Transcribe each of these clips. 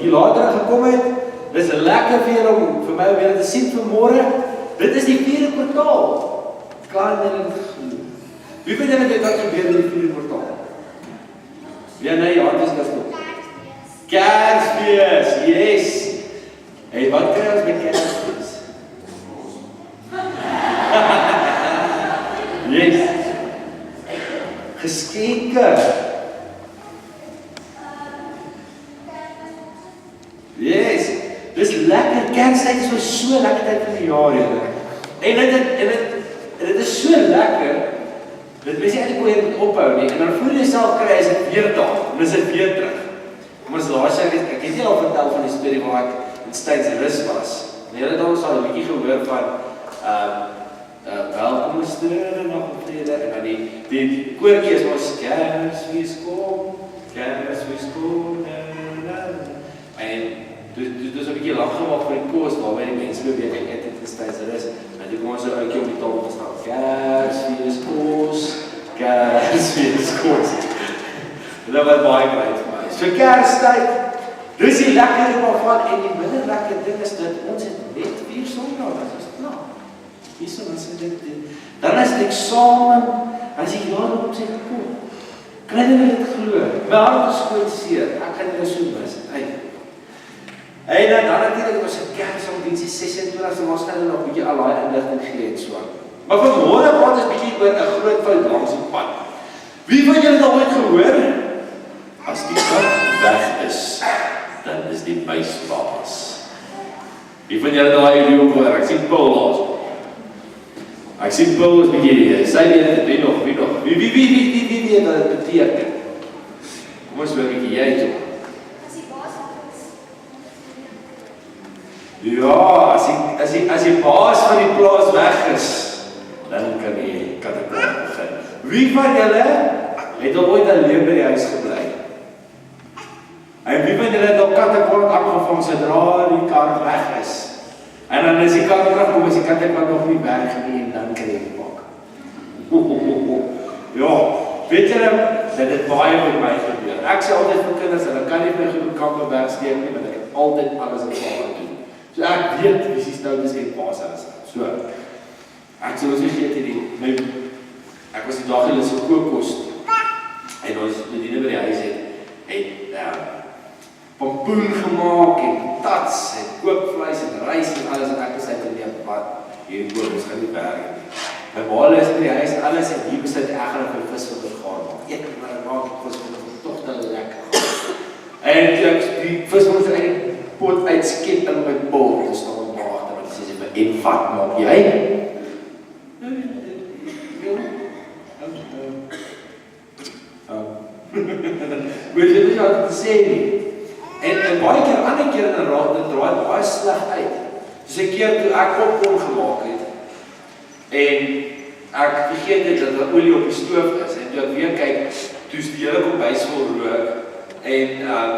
bietjie later gekom het. Dis lekker vir julle om vir my om julle te sien vanmôre. Dit is die 4de kwartaal. Klaar met julle glo. Wie weet julle wat gebeur in die 4de kwartaal? Ja, nee, ja, dis nog. Kersfees, yes. Hey, wat kry ons by Kersfees? Yes. Geskenke. Yes. Dis lekker. Kerstyd is so lekker tyd van die jaar, julle. En dit is so lekker. Dit mens nie eintlik weer moet ophou nie. En dan voel jy self kry as dit weer daar. En is dit weer terug. Ons laas jaar ek het nie al vertel van die storie waar ek in Stydsrus was. En julle het ons al 'n bietjie gehoor van welkom sterre nog op vrede en dan die koortjie is ons Kersfees kom, Kersfees kom. En dus 'n bietjie lag gemaak vir die kos waarby die mense beweeg en eet in Stydsrus. En die kom ons so uitjie op die tafel gestaan. Kersfees kos, Kersfees kos. Dit was baie great vir my. So Kerstyd, dis die lekker waarvan en die minder lekker ding is dat ons het net 4 Sondae, dit is klaar. Hierso dan sê dit, dan is dit eksamen, as jy jaar op sy kom. Kan jy dit glo? My hart is goed seer, ek gaan dit so mis. En dan natuurlik was 'n Kersdiens 26 ons gaan nog 'n bietjie al daai inligting gee en so. Maar vanmôre praat ons bietjie oor 'n groot fout langs die pad. Wie van julle het al ooit gehoor? As die kat weg is, dan is die muis baas. Wie van julle daai video gehoor? Ek sien Paul laas. Ek sien Paul is bietjie, sy wie nog? Wie weet wat dit beteken? Kom ons hoor bietjie jy toe. Ja, as die baas van die plaas weg is, dan kan die katekombie begin. Wie van julle het al ooit alleen by die huis gebly? En wie van julle het al katekombie aangevang sodra die kar weg is? En dan is die kar terugkom, is die katekombie nog nie weg nie en dan kan jy pak. Ja, weet julle, dat dit baie met my gebeur. Ek sê altyd vir kinders, hulle kan nie my goed kampe wegsteek nie, want ek het altyd alles in paal doen. So ek weet wie die stoutes en paas is. So, ek sê ons vergeet hierdie, ek was die dag hulle so kookos, en ons bediene by die huis het pompoen gemaak, en tats, en kookvleis, en rys, en alles, en ek besluit in die pad, hier kook, ons gaan nie werk nie. My maal is by die huis, alles, en hier besluit ek gaan op my visvinder gaan maak. Ek maak die visvinder toch te lekker. En die visvinder uit die pot uitskep in my bol, dis nog een water, want die sê my, en wat maak jy? Weet jy nie wat te sê nie? En baie keer, ander keer in 'n raad, dit draai baie sleg uit. Dus 'n keer toe ek popcorn gemaak het, en ek vergeet het dat daar olie op die stoof is, en toe ek weer kyk, toe is die hele kombuis vol rook, en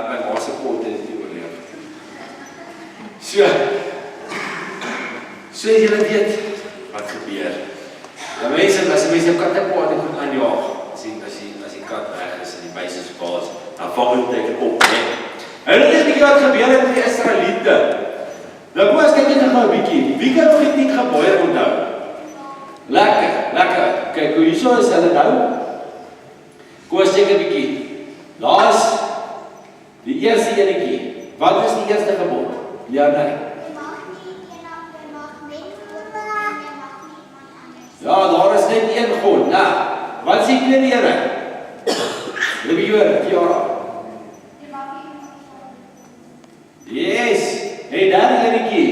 my ma se pot het die olie. So as julle weet, wat gebeur. Ja mense, as mense jou katepaat en goed aanjaag, as die kat weg is, en die muis is baas, dan vang dit teken op, En dit is bietjie wat gebeur het met die Israeliete. Nou kom ons kyk net nou 'n bietjie. Wie kan nog die 10 gebooie onthou? Lekker. Kyk, hoe hierso is hulle nou. Kom ons kyk 'n bietjie. Laas die eerste enetjie. Wat is die eerste gebod? Ja, nee. Ja, daar is net een God. Nou, wat is die tweede ene? Wie hoor, Jara? Yes, hey, derde enetjie.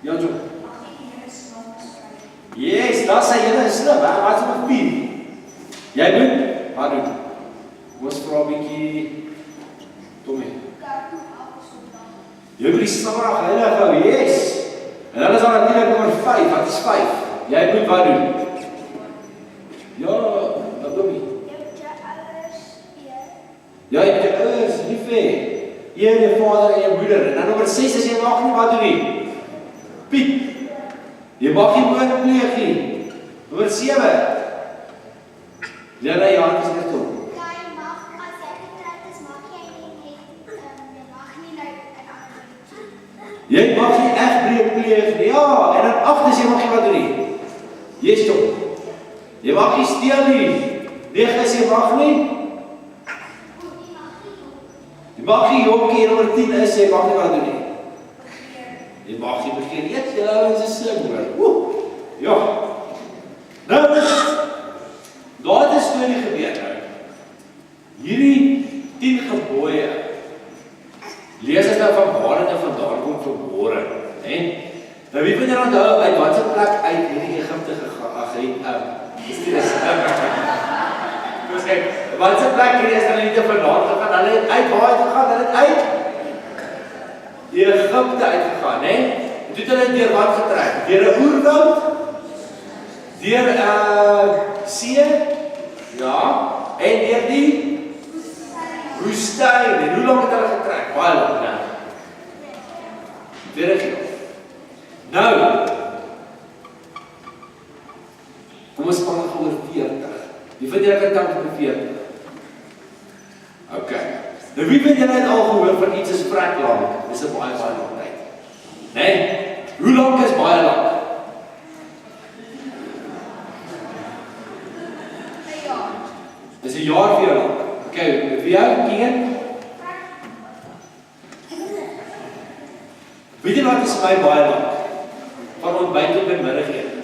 Ja, Jo. Yes, dat is julle slim, hè? Wat is op 4? Jy doen? Wat doen? Ons vra 'n bietjie Tommy. Jy moet die Sabbat heilig hou, yes. En dan is daar natuurlik nommer 5. Wat is 5? Jy moet wat doen? Ja, wat doen jy? Ja, jy moet jou ouers lief hê. Eer jou vader en jou moeder. En dan nommer 6 is jy mag nie wat doen nie. Piet. Jy mag nie moord pleeg nie. Nommer 7. Ja, nee, ja, het is net om. Ja, jy mag, as jy getroud is, mag jy nie Jy mag nie egbreek pleeg nie, ja, en dan agter jy mag nie wat doen nie. Jy stop. Jy mag nie steel nie. 9 is jy mag nie. Jy mag nie jonkie, nommer 10 is jy mag nie wat doen nie. Jy mag nie begin, eet jy nou in sy slim hoor. Ja. Nou, daar het 'n storie gebeur nou. Hierdie 10 gebooie, lees as nou van waar dit vandaan kom vanmôre, né? Nou wie van julle onthou uit watter plek uit hierdie Egipte Dus kyk, watter plek hierdie Israeliete vandaan gegaan? Hulle het uit waar het gegaan? Hulle het uit Egipte uitgegaan, né? En toe het hulle deur wat getrek? Deur 'n oerwoud, deur 'n see, ja, en deur die woestyn. En hoe lank het hulle getrek? Baie lank, né? 40 jaar. Nou, kom ons praat oor 40. Wie vind jy kan tank op 40? OK. Nou wie vind jy het al gehoor van iets is vrek lank? Dis 'n baie lang tyd. Né? Hoe lank is baie lank? 'n jaar. Dis 'n jaar vir jou lank. OK, vir jou ken? Weet jy wat is my baie lank? Van ontbyt tot by middagete.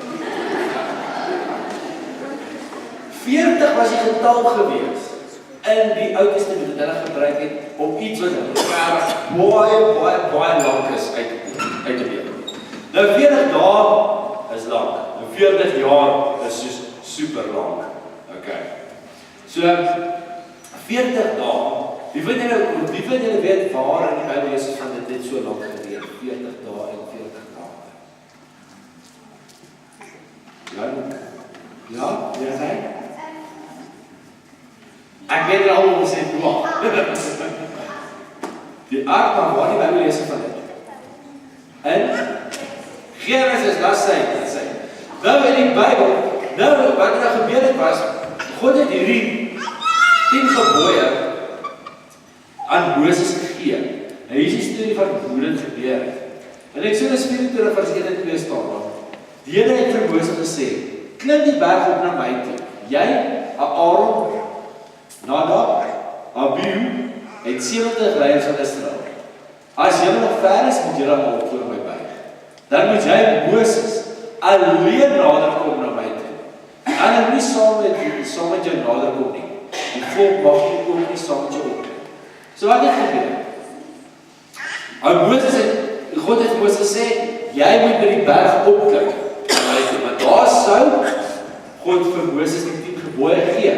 40 was die getal gewees in die Ou Testament wat hulle gebruik het om iets wat baie lank is uit te beeld. Nou 40 dae is lank. En 40 jaar is soos super lank. OK. So 40 dae. Wie weet julle weet waar in die Bybel is van dit so lank gebeur? 40 dae en 40 dae. Ja, wie sê? Ek weet al hoe sê toe. Die aard van waar die Bybel lees van dit. En Genesis, dat sê. Nou in die Bybel, wat er gebeur het was, God het hierdie 10 gebooie aan Moses gegee. En hier is die storie van hoe dit gebeur het. En Eksodus 24 vers 1 en 2 staan daar. Die Here het vir Moses gesê, klim die berg op na my toe. Jy, Aaron, Nadab, Abihu, en 70 leiers van Israel. As julle nog ver is, moet julle al voor my buig. Dan moet jy Moses alleen nader kom na my toe. En hulle nie saam met jou nader kom nie. Die volk mag nie ook nie saam met jou opkom. So wat het gebeur? God het Moses gesê, jy moet by die berg opklim. Maar daar sou God vir Moses die 10 gebooie gee.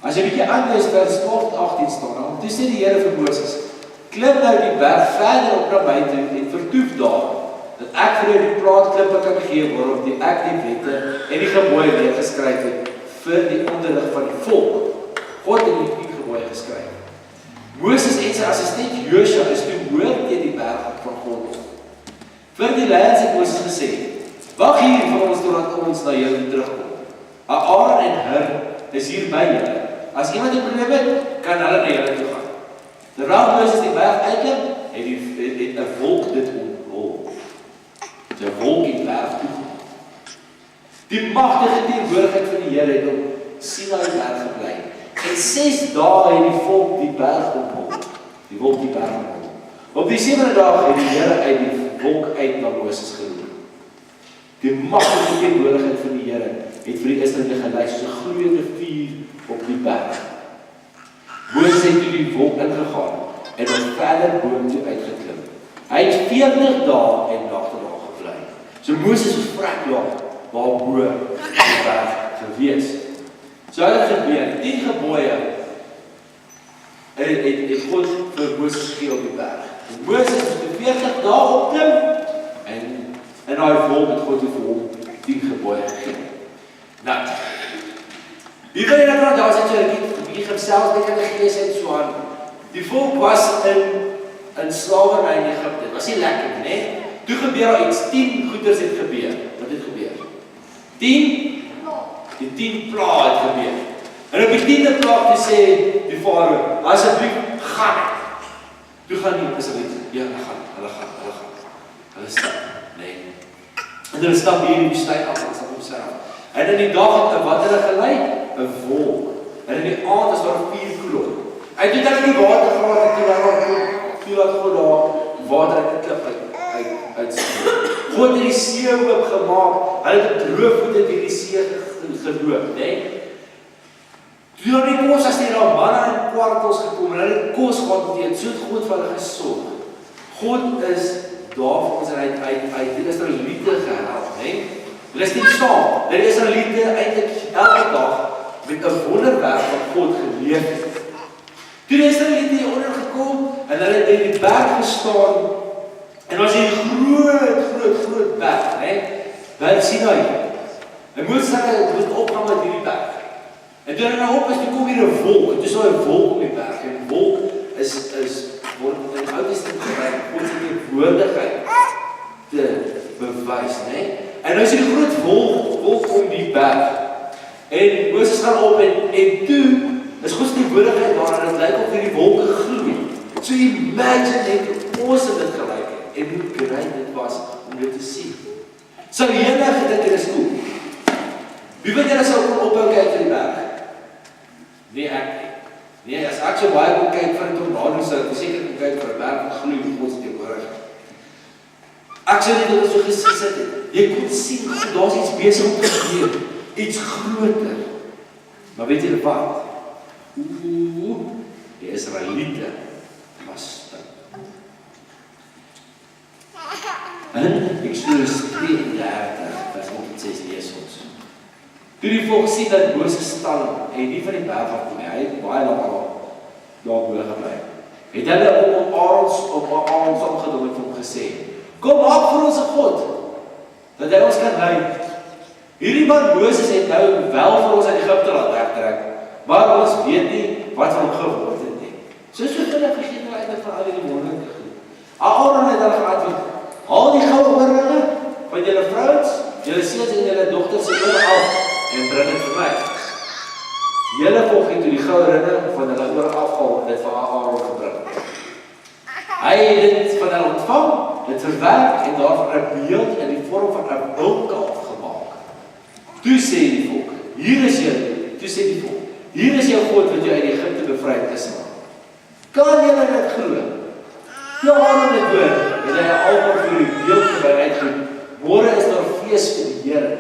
As jy 'n bietjie aanlees vers 12 tot 18 staan, dan toe sê die Here vir Moses, klim nou die berg verder op na my toe en vertoef daar, dat ek vir jou die plaatklippe kan gee waarop ek die wette en die gebooie neergeskryf het vir die onderrig van die volk. God het die 10 gebooie geskryf. Moses en sy assistent Josua is toe hoor teen die berg van God op. Vir die leiers het Moses gesê, wag hier vir ons totdat ons na jou terugkom. Aaron en Hur is hier by julle. As iemand 'n probleem het, kan hulle na julle toe gaan. Terwyl Moses die berg uitklim, het 'n wolk dit omhul. Die wolk het die berg toegekom. Die magtige teenwoordigheid van die Here het op Sinai berg gebly. En 6 dae het die volk die berg omhul. Die wolk die berg omhul. Op die 7de dag het die Here uit die wolk uit na Moses geroep. Die magtige teenwoordigheid van die Here het vir die Israeliete gelei soos 'n gloeiende vuur op die berg. Moses het toe die wolk ingegaan en het verder boontoe uitgeklim. Hy het 40 dae en nagte daar gebly. So Moses was vrek lank waar bo die berg gewees. So het gebeur, 10 gebooie het God vir Moses gegee op die berg. Moses het 40 dae opklim en in daai wolk het God vir hom 10 gebooie gegee. Nou, wie wil jy nou daar sit jy 'n bietjie gesels met hulle gees en so aan. Die volk was in slawerny in Egipte. Dit was nie lekker nie, né? Toe gebeur daar iets, 10 goeders het gebeur. Wat het gebeur? 10 die 10 plaag het gebeur. En op die 10de plaag toe sê die farao, asseblief gaan. Toe gaan nie, asseblief. Ja, hulle gaan. Hulle stap, nee. En hulle stap hier in die woestyn af, en stap op sy af. En in die dag, wat hulle gelei? 'n wolk. En in die aand is daar 'n vuurkolom. Hy het dan in die water gehad, en toe laat God daar water uit die klip uitspoel. God het die see oopgemaak, hulle het droogvoete deur die see geloop, nee. Toe daar die kos, as die daar manna en kwartels gekom, en hulle het kos gehad met eet, so het God vir hulle gesorg. God is daar vir ons, en hy het die Israeliete gehelp, nee. Hulle is nie saam, die Israeliete eintlik elke dag met 'n wonderwerk van God geleef het. Toe die Israeliete hieronder gekom, en hulle het in die berg gestaan, en was hier groot berg, nee, by Sinai. En Moses moet opgaan met hierdie berg. En toe hulle nou op is, toe kom hier 'n wolk, en toe is daar 'n wolk op die berg, en wolk word in die Ou Testament gebruik, God se teenwoordigheid te bewys, nee. En nou is hier 'n groot wolk om die berg. En Moses gaan op, en toe is God se teenwoordigheid daar, en dit lyk of hierdie wolke gloei. So imagine net hoe awesome dit gelyk het, en hoe great dit was om dit te sien. Sou julle gedink dit is cool? Wie weet julle sou kon ophou kyk vir die berg? Nee, ek nie. Nee, as ek so baie kon kyk vir 'n tornado, sou ek seker kon kyk vir 'n berg wat gloei met God se teenwoordigheid. Ek sou net dit so gesit het. Jy kon sien, daar's iets besig om te gebeur. Iets groter. Maar weet julle wat? Die Israeliete was stil. In Eksodus 32 vers 6 lees ons. Toe die volk sien dat Moses stal en nie van die berg af kom nie, hy het baie lank daar bo gebly. Het hulle op Aaron saamgedoen en hom gesê: "Kom maak vir ons 'n God dat hy ons kan lei." Hierdie man Moses het nou wel vir ons uit Egipte laat wegtrek, maar ons weet nie wat van hom geword het nie. Soos hulle vergeet hulle eintlik van al die wonderlike goed. Aaron het hulle geantwoord: "Haal die goue oorringe van julle vrouens, julle seuns en julle dogters se oor af en bring dit vir my." Julle volk het toe die goue ringe van hulle oor afgehaal en dit vir Aaron gebring. Hy het dit van hulle ontvang, dit verwerk en daarvan 'n beeld in die vorm van 'n bultkalf gemaak. Toe sê die volk: "Hier is jou God wat jou uit Egipte bevry het, Israel." Kan julle dit glo? Ja, Aaron het hoor, en hy het almal vir die beeld gebring uitgeroep: "Môre is daar fees vir die Here."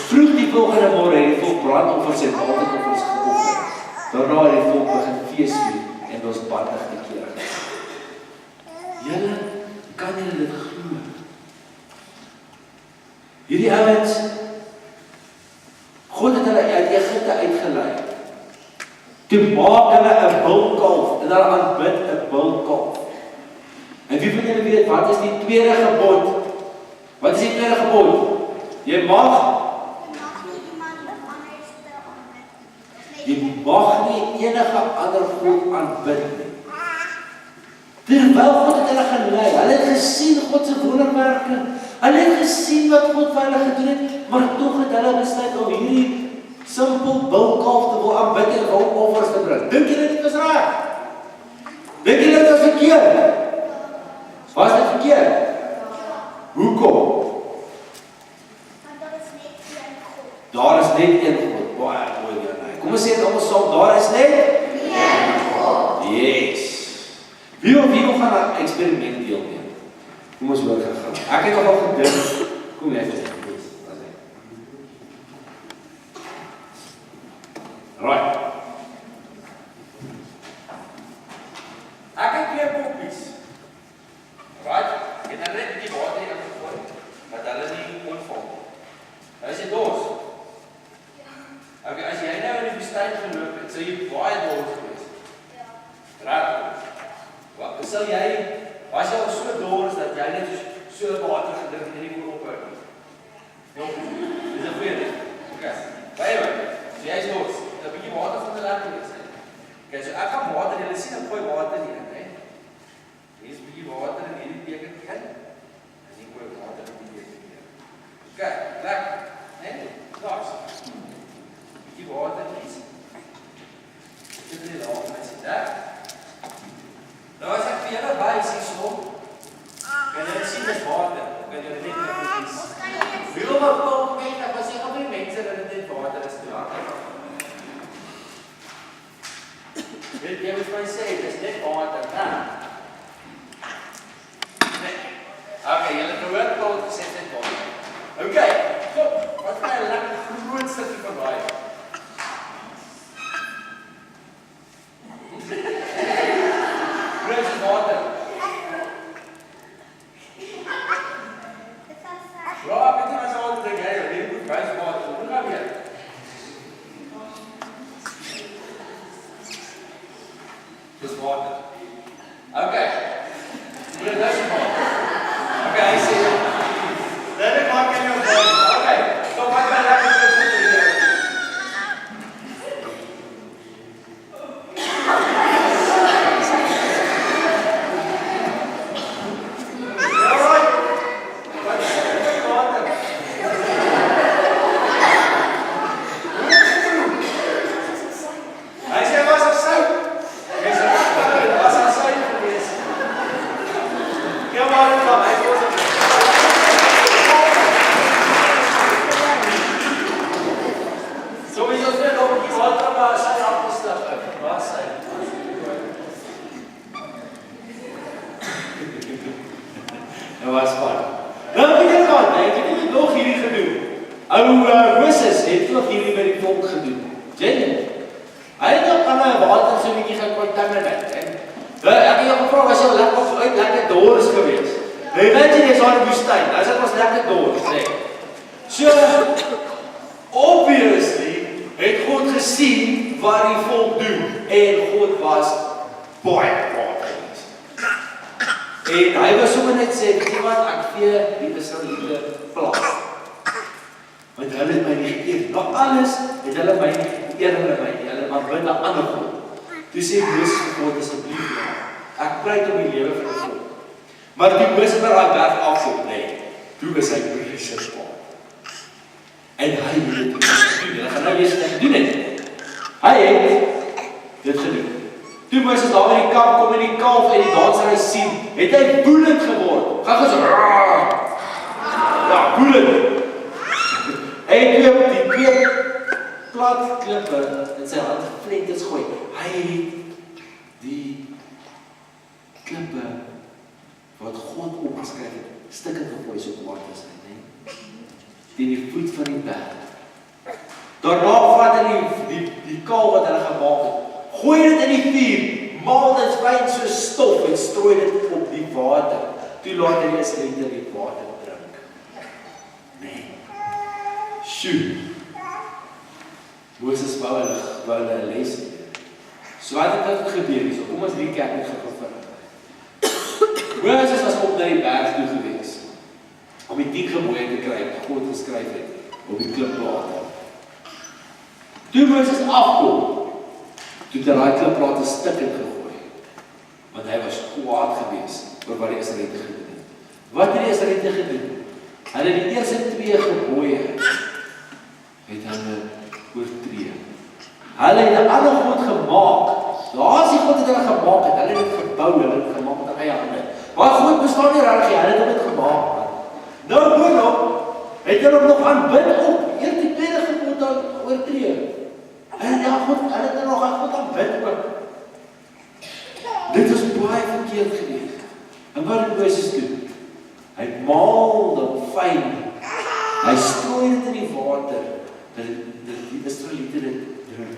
Vroeg die volgende môre het die volk brandoffers en maaltydoffers geoffer. Daarna het die volk begin fees vier en ons bandig te kere gegaan. Julle, kan julle dit glo? Hierdie ouens, God het hulle uit Egipte uitgelei. Toe maak hulle 'n bultkalf en hulle aanbid 'n bultkalf. En wie van julle weet wat is die tweede gebod? Wat is die tweede gebod? Jy mag nie enige ander God aanbid nie. Terwyl God het hulle gelei, hulle het gesien God se wonderwerke, hulle het gesien wat God vir hulle gedoen het, maar tog het hulle besluit om hierdie simpel bultkalf te wil aanbid en offers te bring. Dink julle dit was reg? Dink julle dit was verkeerd? Was dit verkeerd? Hoekom? Daar is net een God. Baie mooi hier. Kom ons sê dit almal saam, daar is net een God. Yes. Wie wil gaan 'n eksperiment deelneem? Kom ons hoor gaan. Ek het al gedink. Kom jy vir dit. Right. Ek het 2 koppies. Right? En dan net die water in gegooi dat hulle nie ontvang nie. Hulle is dors. Okay, as jy nou in die woestyn geloop het, sou jy baie dors gewees. Ja. Reg. Wat sou jy was jy al so dors dat jy net so water gedrink en nie kon ophou nie? Ja. Dis 'n goeie ding. Okay. Baie mooi. So jy is dors. 'n bietjie water van die lekker is. Okay, so ek gaan water, julle sien ek gooi water hier in, hè. Hier is 'n bietjie water in hierdie beker in. En hier gooi water in die beker hier. Okay, lekker. Né? Daar's. Bietjie water hier. Dit is al, mens, né? Nou as ek vir julle Jy moet my sê, dit is net water, né? Nee. Okay, julle gehoor Paul gesê net water. Okay, kom, wat gaan 'n lekker groot stukkie van daai? Groot water. Ja, ek het my al te gee, jy moet baie water. Hoe gaan jy? Dis water. Okay. Dit is water. Okay, I see. Dit maak jy nou water. Okay. So wat gaan lekker doen hier? Moses het nog hierdie by die volk gedoen. Jy? Hy het ook aan 'n water so 'n bietjie gekontaminate, hè. Ek het jou gevra as jy lekker dors gewees. Jy weet jy is aan die woestyn. As dit was lekker dors, sê. So obviously het God gesien wat die volk doen en God was baie kwaad gewees. En hy was sommer net sê, "Weet jy wat, ek gee die Israeliete plaas." Want hulle het my nie geëer. Na alles het hulle my nie geëer hulle my nie. Hulle maar binne ander God. Toe sê Moses vir God, asseblief, ek pleit om die lewe van die volk. Maar die Moses by daai berg afsit, nee. Toe is hy presies kwaad. En hy het dit doen. Hy gaan nou weer doen dit. Hy het dit gedoen. Toe Moses daar by die kamp kom en die kalf en die dansery sien, het hy woedend geword. Gaan gesê, ja, woedend. Hy het die twee plat klippe in sy hand flenters gooi. Hy het die klippe wat God opgeskryf het, stukke gegooi so kwaad was hy, nee? Teen die voet van die berg. Daarna vat hy die kaal wat hulle gemaak het, gooi dit in die vuur, maal dit fyn so stof en strooi dit op die water. Toe laat hy die Israeliete die water drink. Nee. Sjoe. Moses wou hulle 'n les leer. So wat het dit gebeur? So kom ons recap net gou vinnig. Moses was op na die berg toe gewees om die 10 gebooie te kry wat God geskryf het op die klipplate. Toe Moses afkom, toe het hy daai klipplate stukkend gegooi, want hy was kwaad gewees oor wat die Israeliete gedoen het. Wat het die Israeliete gedoen? Hulle die eerste 2 gebooie het hulle oortree. Hulle het 'n ander God gemaak. Daar is die God wat hulle gemaak het. Hulle het dit gebou, hulle het dit gemaak met eie hande. Maar God bestaan nie regtig nie, hulle het dit gemaak. Nou boonop het hulle nog aanbid op eers die tweede gebod oortree. En ja, God, hulle het nog aan God aanbid ook. Dit was baie verkeerd gewees. En wat het Moses doen? Hy maal dit fyn. Hy strooi dit in die water. Dat die Israeliete dit drink.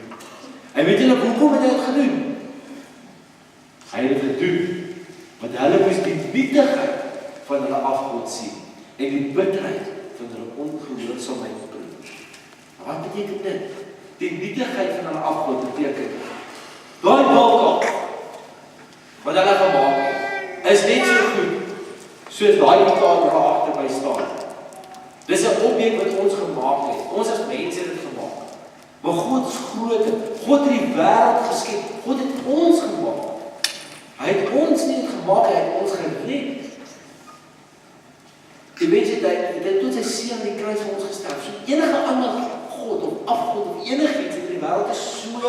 En weet julle hoekom het hy dit gedoen? Hy het dit gedoen want hulle moes die nietigheid van hulle afgod sien en die bitterheid van hulle ongehoorsaamheid proef. Wat beteken dit? Die nietigheid van hulle afgod beteken daai balk wat hulle gemaak het is net so goed soos daai mekaar wat agter my staan. Dis 'n objek wat ons gemaak het. Ons as mense het dit gemaak. Maar God is groter. God het die wêreld geskep. God het ons gemaak. Hy het ons nie gemaak, hy het ons gered. Die mens het tot sy seun aan die kruis vir ons gesterf. So enige ander God of afgod of enigiets in die wêreld is so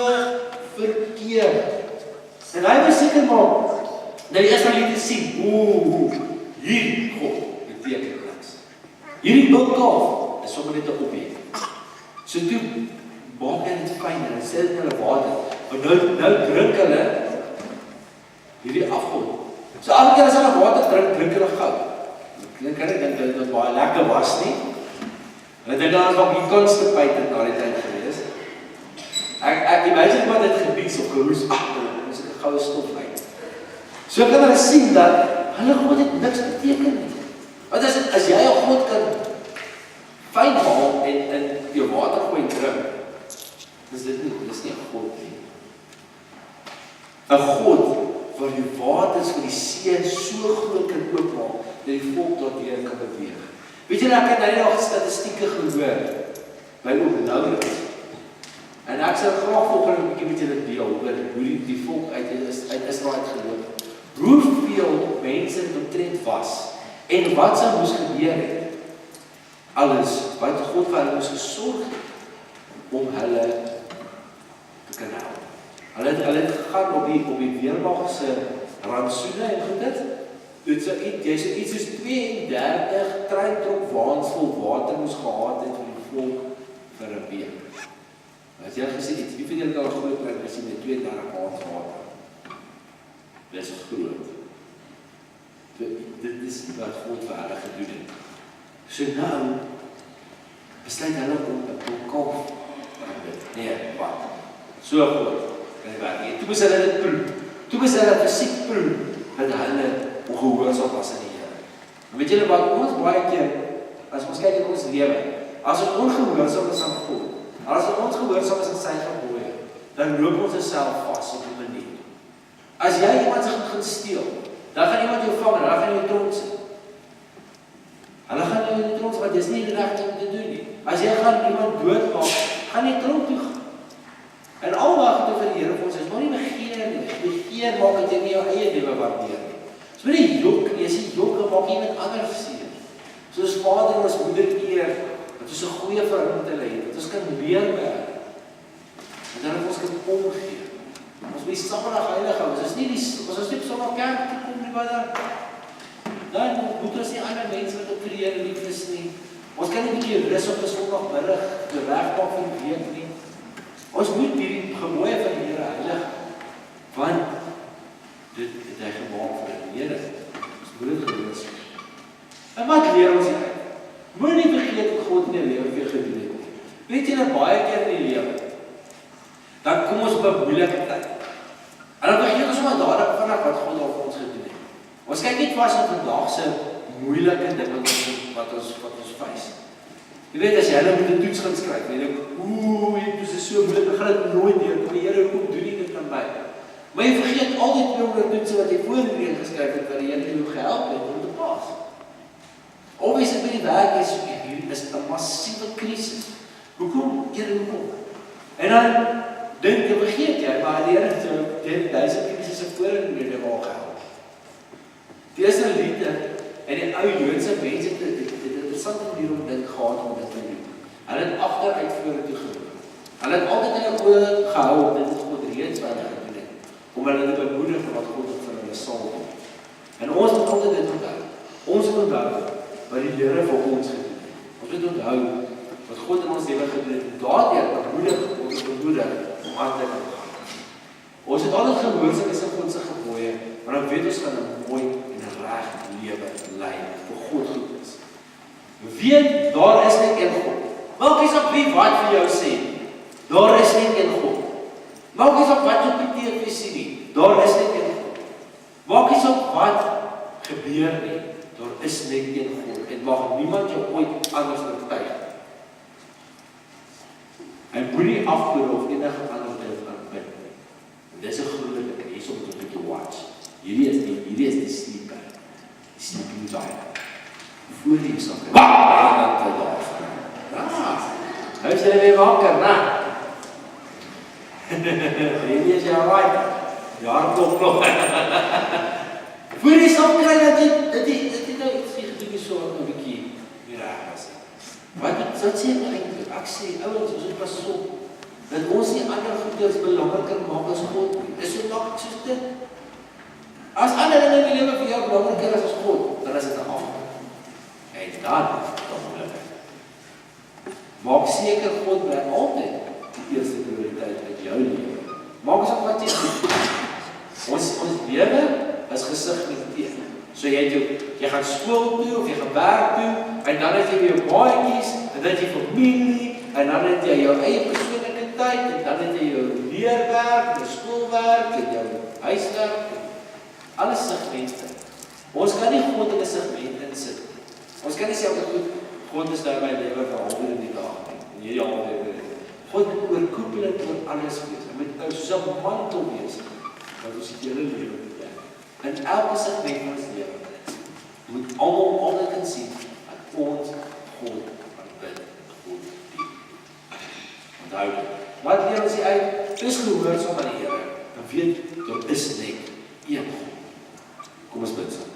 verkeerd. En hy wil seker maak dat die Israeliete sien, hier God beteken niks. Hierdie bultkalf is sommer net 'n objek. So toe maak hy dit fyn en hy sit dit in hulle water. Want nou drink hulle hierdie afgod. So elke keer as hulle water drink hulle goud. Ek dink dit baie lekker was nie. En ek dink daar was nog die constipated na die tyd gewees. Ek imagine wat dit gebied so geroes agter, ons het 'n goue stof uit. So kan hulle sien dat hulle God het niks beteken nie. Want as jy 'n God kan fyn haal en jou water gooi drink, dis nie 'n God nie. 'n God waar die waters van die see so groot kan oopmaak dat die volk daardeur kan beweeg. Weet julle, ek het nou nog statistieke gehoor by Openouwens. En ek sal graag volgende 'n bietjie met julle deel oor hoe die volk uit Israel geloop. Hoeveel mense omtrent was en wat sou moes gebeur het. Alles wat God vir hulle moes gesorg het om hulle te kan help. Hulle het gegaan op die weermag se rantsoene en goed dit. Jy sê iets soos 32 treintrok waans vol water moes gehad het vir die volk vir 'n week. As jy gesê iets, wie vind julle daar groot trein as jy met 32 waans water? Dis groot. Dit is wat God vir hulle gedoen het. So nou besluit hulle om 'n kalf te dit. Nee, wat? So groot. Kan jy werk nie. Toe moes hulle dit proe. Toe moes hulle fisiek proe dat hulle ongehoorsaam was aan die Here. En weet julle wat ons baie keer, as ons kyk in ons lewe, as ons ongehoorsaam is aan God, as ons gehoorsaam is aan sy gebooie, dan loop ons osself vas op 'n manier. As jy iemand se goed gaan steel, dan gaan iemand jou vang en dan gaan jy tronk sit. Hulle gaan jou in die tronk, want dis nie reg om te doen nie. As jy gaan iemand doodmaak, gaan jy tronk toe gaan. En al wat jy vir die Here vir ons is, maar nie begeer nie. Begeer maak dat jy nie jou eie lewe waardeer nie. Dis nie die jok nie, as jy jok maak jy met ander seer. Soos vader en ons moeder eer, dat ons 'n goeie verhouding met hulle het, dat ons kan leer by hulle. En dan ons kan omgee. Ons moet Sondag heilig hou. Ons is nie Sondag kerk toe kom nie wat dan moet ons nie ander mense wat optree en lief is nie. Ons kan nie 'n bietjie rus op 'n Sondagmiddag te werk maak vir die week nie. Ons moet hierdie gebooie van die Here heilig, want dit het hy gemaak vir die Here. Ons moet dit geloof. En wat leer ons hier? Moenie vergeet wat God in jou lewe vir jou gedoen het. Weet jy dat baie keer in die lewe, dan kom ons op 'n moeilike tyd. En dan vergeet ons maar dadelik vanaf wat God al vir ons gedoen het. Ons kyk net vas op vandag se moeilike ding wat ons face. Jy weet, as jy hulle moet 'n toets gaan skryf, jy dink, dit is so moeilik, ek gaan dit nooit deurkom, die Here, hoekom doen nie dit aan my? Maar jy vergeet al die 200 toetse wat jy voorheen geskryf het, wat die Here jou gehelp het om te pas. Obviously by die werk is hier is 'n massiewe krisis. Hoekom? Hoekom? En dan dink jy, vergeet jy, maar die Here het jou teen 1000 krisisse voorheen mee gehelp. Die Israeliete en die ou Joodse mense het 'n interessante manier om dit gehad om dit te doen. Hulle het agteruit vorentoe geloop. Hulle het altyd in hulle oë gehou op dit wat God reeds vir hulle gedoen het, om hulle te bemoedig vir wat God vir hulle sal doen. En ons moet altyd dit onthou. Ons moet onthou wat die Here vir ons gedoen het. Ons moet onthou wat God in ons lewe gedoen het. Daardeur bemoedig ons om aan te gaan. Ons het altyd gehoorsaam is aan God se gebooie, maar dan weet ons gaan 'n mooi en reg lewe lei vir God goed is. Weet, daar is net een God. Maak nie saak wie wat vir jou sê. Daar is net een God. Maak nie saak wat op die TV sien nie. Daar is net een God. Maak nie saak wat gebeur nie. Daar is net een God. En mag niemand jou ooit anders oortuig. En moenie afgode of enige ander ding aanbid nie. Dis 'n groot ding. Hier is om te watch. Hierdie is die sleeper. Die sleeping giant. Voor die sakke. Ja, nou is jy weer wakker, né? Hierdie is jou right. Ja, klop nog. Voor die sakke kry dat dit nou iets gedoen so 'n bietjie weer reg was. Wat sê jy eintlik? Ek sê ouens, ons moet pas op dat ons nie ander goeders belangriker maak as God nie. Dis so maklik soos dit. As ander dinge in die lewe vir jou belangriker is as God, dan is dit 'n afgang. En dan ongelukkig. Maak seker God bly altyd die eerste prioriteit in jou lewe. Maak ons op wat jy doen. Ons lewe is gesegmenteer. So jy gaan skool toe, of jy gaan werk toe, en dan het jy jou maatjies, en dan het jy familie, en dan het jy jou eie persoonlike tyd, en dan het jy jou leerwerk, jou skoolwerk, en jou huiswerk, alles segmente. Ons kan nie God in 'n segment insit. Ons kan nie sê, God is nou my lewe vir half in die dag nie, en hierdie half lewe. God moet oorkoepelend oor alles wees. Hy moet soos 'n mantel wees, wat ons die hele lewe bedek. In elke segment van ons lewe moet almal kan sien dat ons God aanbid, God dien. Onthou dit. Wat leer ons hier uit? Dis gehoorsaam aan die Here. Dan weet daar is net een God. Kom ons bid saam.